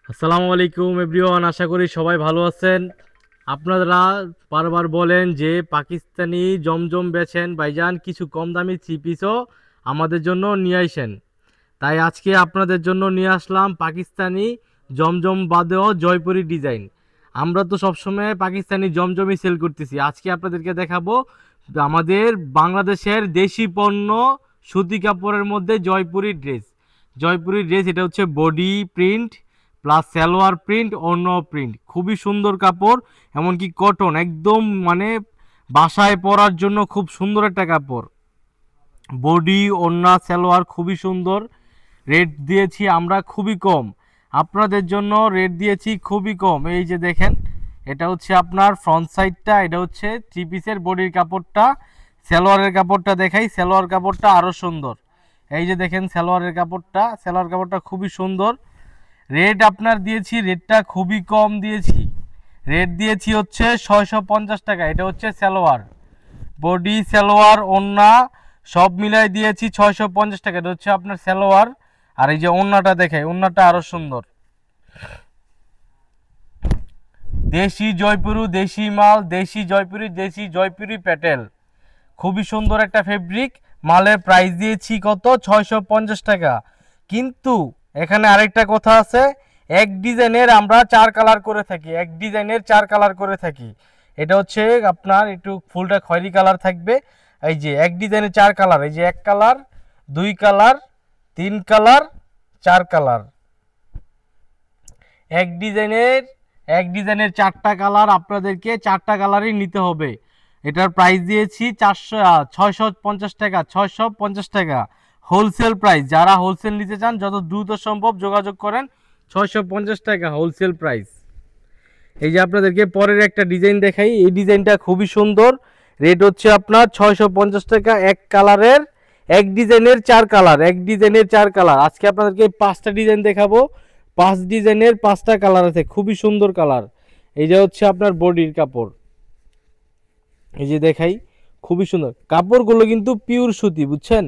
আসসালামু আলাইকুম এভরিওয়ান, আশা করি সবাই ভালো আছেন। আপনারা বারবার বলেন যে পাকিস্তানি জমজম বেচেন ভাইজান, কিছু কম দামি থ্রি পিসও আমাদের জন্য নিয়ে আসেন। তাই আজকে আপনাদের জন্য নিয়ে আসলাম পাকিস্তানি জমজম বাদেও জয়পুরি ডিজাইন। আমরা তো সবসময় পাকিস্তানি জমজমই সেল করতেছি, আজকে আপনাদেরকে দেখাবো আমাদের বাংলাদেশের দেশি পণ্য সুতি কাপড়ের মধ্যে জয়পুরি ড্রেস। এটা হচ্ছে body print plus salwar print, অন্য প্রিন্ট, খুবই সুন্দর কাপড়, এমনকি কটন একদম, মানে বাসায় পরার জন্য খুব সুন্দর একটা কাপড়। বডি ওড়না সালোয়ার খুবই সুন্দর। রেট দিয়েছি আমরা খুবই কম, আপনাদের জন্য রেট দিয়েছি খুবই কম। এই যে দেখেন, এটা হচ্ছে আপনার ফ্রন্ট সাইডটা, এটা হচ্ছে থ্রি পিসের বডির কাপড়টা। সালোয়ারের কাপড়টা দেখাই, সালোয়ার কাপড়টা আরও সুন্দর। এই যে দেখেন সালোয়ার কাপড়টা খুবই সুন্দর। রেট আপনার দিয়েছি, রেটটা খুবই কম দিয়েছি। রেট দিয়েছি হচ্ছে 650 টাকা। এটা হচ্ছে সালোয়ার, বডি সালোয়ার ওড়না সব মিলাই দিয়েছি 650 টাকা। এটা হচ্ছে আপনার সালোয়ার। আর এই যে ওড়নাটা দেখাই, ওড়নাটা আরও সুন্দর। দেশি জয়পুরি, দেশি মাল, দেশি জয়পুরি প্যাটেল, খুবই সুন্দর একটা ফেব্রিক। মালের প্রাইস দিয়েছি কত? 650 টাকা। কিন্তু এখানে আরেকটা কথা আছে, এক ডিজাইনের আমরা চার কালার করে থাকি। এটা হচ্ছে আপনার একটু ফুলটা খয়েরি কালার থাকবে। এই যে এক ডিজাইনের চার কালার, এই যে এক কালার, দুই কালার, তিন কালার, চার কালার। এক ডিজাইনের এক ডিজাইনের চারটা কালার, আপনাদেরকে চারটা কালারই নিতে হবে। এটার প্রাইস দিয়েছি 650 টাকা। 650 টাকা হোলসেল প্রাইস। যারা হোলসেল নিতে চান যত দ্রুত সম্ভব যোগাযোগ করেন। 650 টাকা হোলসেল প্রাইস। এই যে আপনাদেরকে পরের একটা ডিজাইন দেখাই, এই ডিজাইনটা খুবই সুন্দর। রেট হচ্ছে আপনার 650 টাকা। এক কালারের এক ডিজাইনের চার কালার। আজকে আপনাদেরকে পাঁচটা ডিজাইন দেখাবো, পাঁচ ডিজাইনের পাঁচটা কালার আছে, খুবই সুন্দর কালার। এই যে হচ্ছে আপনার বডির কাপড়, এই যে দেখাই, খুবই সুন্দর কাপড়গুলো, কিন্তু পিওর সুতি, বুঝছেন,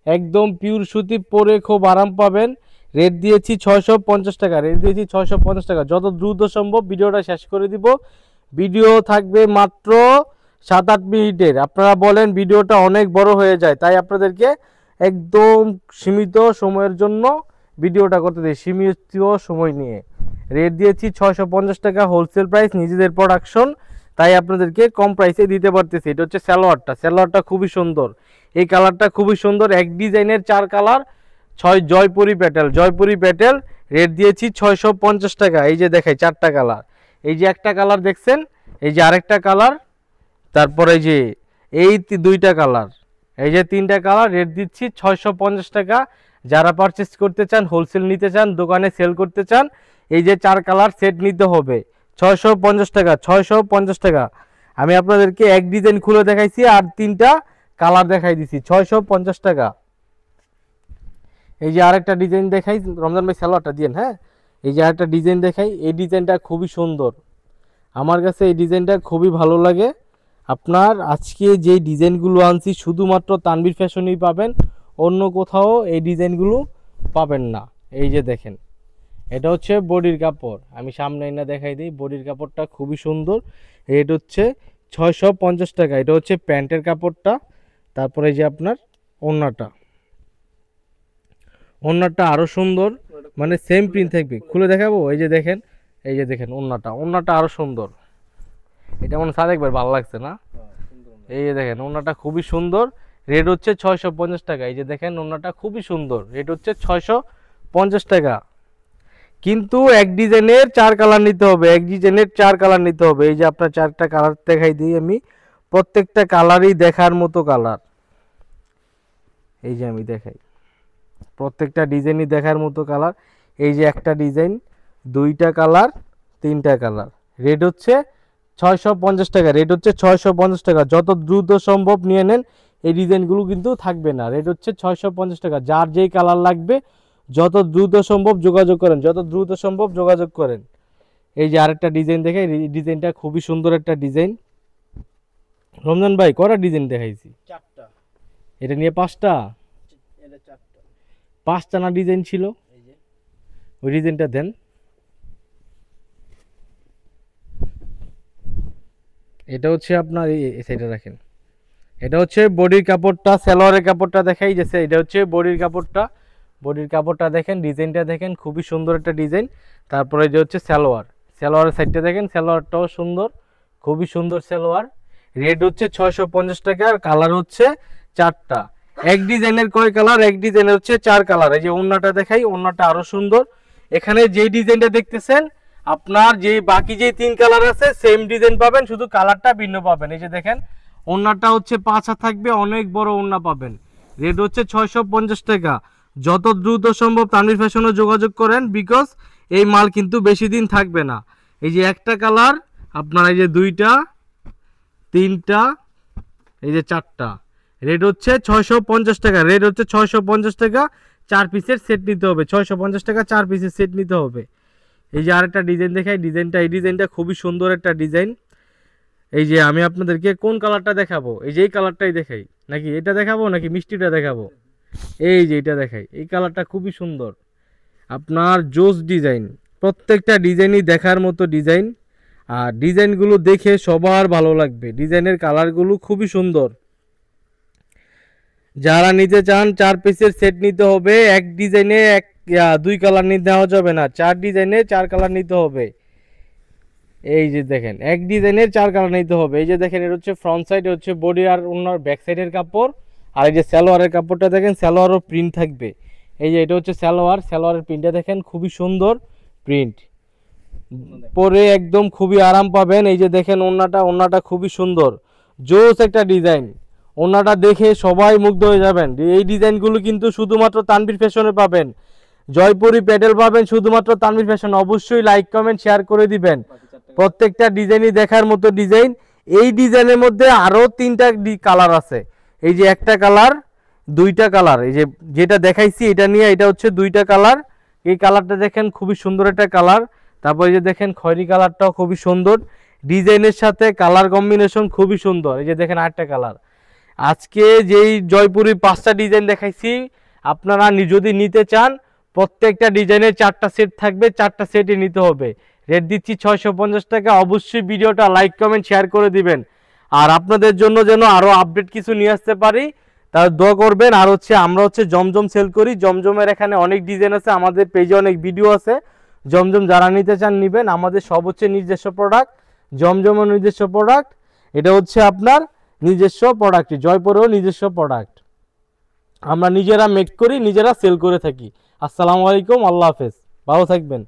একদম পিওর সুতি, পরে খুব আরাম পাবেন। রেট দিয়েছি 650 টাকা। যত দ্রুত সম্ভব ভিডিওটা শেষ করে দিব। ভিডিও থাকবে মাত্র 7-8 মিনিটের। আপনারা বলেন ভিডিওটা অনেক বড় হয়ে যায়, তাই আপনাদেরকে একদম সীমিত সময়ের জন্য ভিডিওটা করতে দিই, সীমিত সময় নিয়ে। রেট দিয়েছি 650 টাকা হোলসেল প্রাইস, নিজেদের প্রোডাকশন, তাই আপনাদেরকে কম প্রাইসে দিতে পারতেছি। এটা হচ্ছে সালোয়ারটা খুবই সুন্দর, এই কালারটা খুবই সুন্দর। এক ডিজাইনের চার কালার, জয়পুরি প্যাটেল। রেট দিয়েছি 650 টাকা। এই যে দেখাই চারটা কালার, এই যে একটা কালার দেখছেন, এই যে আরেকটা কালার, তারপরে এই দুইটা কালার, এই যে তিনটা কালার। রেট দিচ্ছি 650 টাকা। যারা পারচেস করতে চান, হোলসেল নিতে চান, দোকানে সেল করতে চান, এই যে চার কালার সেট নিতে হবে 650 টাকা। 650 টাকা। আমি আপনাদেরকে এক ডিজাইন খুলে দেখাইছি আর তিনটা কালার দেখাই দিছি, 650 টাকা। এই যে আরেকটা ডিজাইন দেখাই, রমজান ভাই সালোয়ারটা দিয়েন, হ্যাঁ। এই যে আরেকটা ডিজাইন দেখাই, এই ডিজাইনটা খুবই সুন্দর, আমার কাছে এই ডিজাইনটা খুবই ভালো লাগে। আপনার আজকে যে ডিজাইনগুলো আনছি শুধুমাত্র তানভীর ফ্যাশনেই পাবেন, অন্য কোথাও এই ডিজাইনগুলো পাবেন না। এই যে দেখেন, এটা হচ্ছে বডির কাপড়, আমি সামনে এনে দেখাই দিই। বডির কাপড়টা খুবই সুন্দর। রেট হচ্ছে 650 টাকা। এটা হচ্ছে প্যান্টের কাপড়টা। তারপরে যে আপনার ওড়নাটা আরও সুন্দর, মানে সেম প্রিন্ট থাকবে, খুলে দেখাবো। এই যে দেখেন ওড়নাটা আরও সুন্দর। এটা মনে সাদেক ভাই ভালো লাগছে না? এই যে দেখেন ওড়নাটা খুবই সুন্দর। রেট হচ্ছে 650 টাকা। এই যে দেখেন ওড়নাটা খুবই সুন্দর, রেট হচ্ছে 650 টাকা। কিন্তু এক ডিজাইনের চার কালার নিতে হবে, এই যে আপনার চারটা কালার দেখাই দিই আমি, প্রত্যেকটা কালারই দেখার মতো কালার। এই যে আমি দেখাই, প্রত্যেকটা ডিজাইনই দেখার মতো কালার। এই যে একটা ডিজাইন, দুইটা কালার, তিনটা কালার। রেট হচ্ছে 650 টাকা। যত দ্রুত সম্ভব নিয়ে নেন, এই ডিজাইনগুলো কিন্তু থাকবে না। রেট হচ্ছে 650 টাকা। যার যেই কালার লাগবে যত দ্রুত সম্ভব যোগাযোগ করেন। এই যে আরেকটা ডিজাইন দেখে, এই ডিজাইনটা খুবই সুন্দর একটা ডিজাইন। রমজান ভাই কটা ডিজাইন দেখাইছি? চারটা। এটা নিয়ে পাঁচটা, এটা চারটা। পাঁচটা না ডিজাইন ছিল? এই যে ওই ডিজাইনটা দেন। এটা হচ্ছে আপনার এই সাইডে রাখেন। এটা হচ্ছে বডির কাপড়টা, সালোয়ারের কাপড়টা দেখাই যাচ্ছে, এটা হচ্ছে বডির কাপড়টা। বডির কাপড়টা দেখেন, ডিজাইনটা দেখেন, খুবই সুন্দর একটা ডিজাইন। তারপরে যে হচ্ছে সালোয়ার, সালোয়ারের সাইডটা দেখেন, সালোয়ারটাও সুন্দর, খুবই সুন্দর সালোয়ার। রেট হচ্ছে 650 টাকা, আর কালার হচ্ছে 4টা। এক ডিজাইনের কয় কালার? এক ডিজাইনের হচ্ছে 4 কালার। এই যে ওন্নাটা দেখাই, ওন্নাটা আরো সুন্দর। এখানে যেই ডিজাইনটা দেখতেছেন আপনার, যে বাকি যে 3 কালার আছে সেম ডিজাইন পাবেন, শুধু কালারটা ভিন্ন পাবেন। এই যে দেখেন ওন্নাটা হচ্ছে 5 হাত থাকবে, অনেক বড় ওন্না পাবেন। রেট হচ্ছে 650 টাকা। যত দ্রুত সম্ভব তানভীর ফ্যাশনে যোগাযোগ করেন, বিকজ এই মাল কিন্তু বেশি দিন থাকবে না। এই যে একটা কালার আপনার, এই যে 2টা, 3টা, এই যে 4টা। রেট হচ্ছে 650 টাকা। রেট হচ্ছে 650 টাকা। 4 পিসের সেট নিতে হবে, 650 টাকা 4 পিসের সেট নিতে হবে। এই যে আরেকটা ডিজাইন দেখাই, ডিজাইনটা, এই ডিজাইনটা খুবই সুন্দর একটা ডিজাইন। এই যে আমি আপনাদেরকে কোন কালারটা দেখাবো? এই যে এই কালারটাই দেখাই, নাকি এটা দেখাবো, নাকি মিষ্টিটা দেখাবো? এই যে এটা দেখাই, এই কালারটা খুবই সুন্দর, আপনার জোস ডিজাইন। প্রত্যেকটা ডিজাইনই দেখার মতো ডিজাইন, আর ডিজাইনগুলো দেখে সবার ভালো লাগবে। ডিজাইনের কালারগুলো খুবই সুন্দর। যারা নিতে চান 4 পিসের সেট নিতে হবে। এক ডিজাইনে 2 কালার নিতে দেওয়া যাবে না, 4 ডিজাইনে 4 কালার নিতে হবে। এই যে দেখেন, এক ডিজাইনের 4 কালার নিতে হবে। এই যে দেখেন, এটা হচ্ছে ফ্রন্ট সাইড, হচ্ছে বডি আর ওনার ব্যাক সাইডের কাপড়। আর এই যে সালোয়ারের কাপড়টা দেখেন, সালোয়ারও প্রিন্ট থাকবে। এই যে এটা হচ্ছে সালোয়ার, সালোয়ারের প্রিন্টটা দেখেন, খুবই সুন্দর প্রিন্ট, পরে একদম খুবই আরাম পাবেন। এই যে দেখেন ওন্নাটা, ওন্নাটা খুবই সুন্দর, জোস একটা ডিজাইন। ওন্নাটা দেখে সবাই মুগ্ধ হয়ে যাবেন। এই ডিজাইনগুলো কিন্তু শুধুমাত্র তানভীর ফ্যাশনে পাবেন। জয়পুরি প্যাডেল পাবেন শুধুমাত্র তানভীর ফ্যাশন। অবশ্যই লাইক কমেন্ট শেয়ার করে দিবেন। প্রত্যেকটা ডিজাইনই দেখার মতো ডিজাইন। এই ডিজাইনের মধ্যে আরো 3টা কালার আছে। এই যে একটা কালার, 2টা কালার, এই যে যেটা দেখাইছি এটা নিয়ে, এটা হচ্ছে 2টা কালার। এই কালারটা দেখেন, খুবই সুন্দর একটা কালার। তারপর এই যে দেখেন খয়েরি কালারটাও খুবই সুন্দর, ডিজাইনের সাথে কালার কম্বিনেশন খুবই সুন্দর। এই যে দেখেন আরেকটা কালার। আজকে যেই জয়পুরি 5টা ডিজাইন দেখাইছি, আপনারা যদি নিতে চান প্রত্যেকটা ডিজাইনের 4টা সেট থাকবে, 4টা সেটই নিতে হবে। রেট দিচ্ছি 650 টাকা। অবশ্যই ভিডিওটা লাইক কমেন্ট শেয়ার করে দিবেন। আর আপনাদের জন্য যেন আরও আপডেট কিছু নিয়ে আসতে পারি তার দোয়া করবেন। আর হচ্ছে আমরা হচ্ছে জমজম সেল করি, জমজমের এখানে অনেক ডিজাইন আছে, আমাদের পেজে অনেক ভিডিও আছে। জমজম যারা নিতে চান নিবেন। আমাদের সব হচ্ছে নিজস্ব প্রোডাক্ট, জমজমের নিজস্ব প্রোডাক্ট। এটা হচ্ছে আপনার নিজস্ব প্রোডাক্ট, জয়পুরেও নিজস্ব প্রোডাক্ট। আমরা নিজেরা মেক করি, নিজেরা সেল করে থাকি। আসসালামু আলাইকুম, আল্লাহ হাফেজ, ভালো থাকবেন।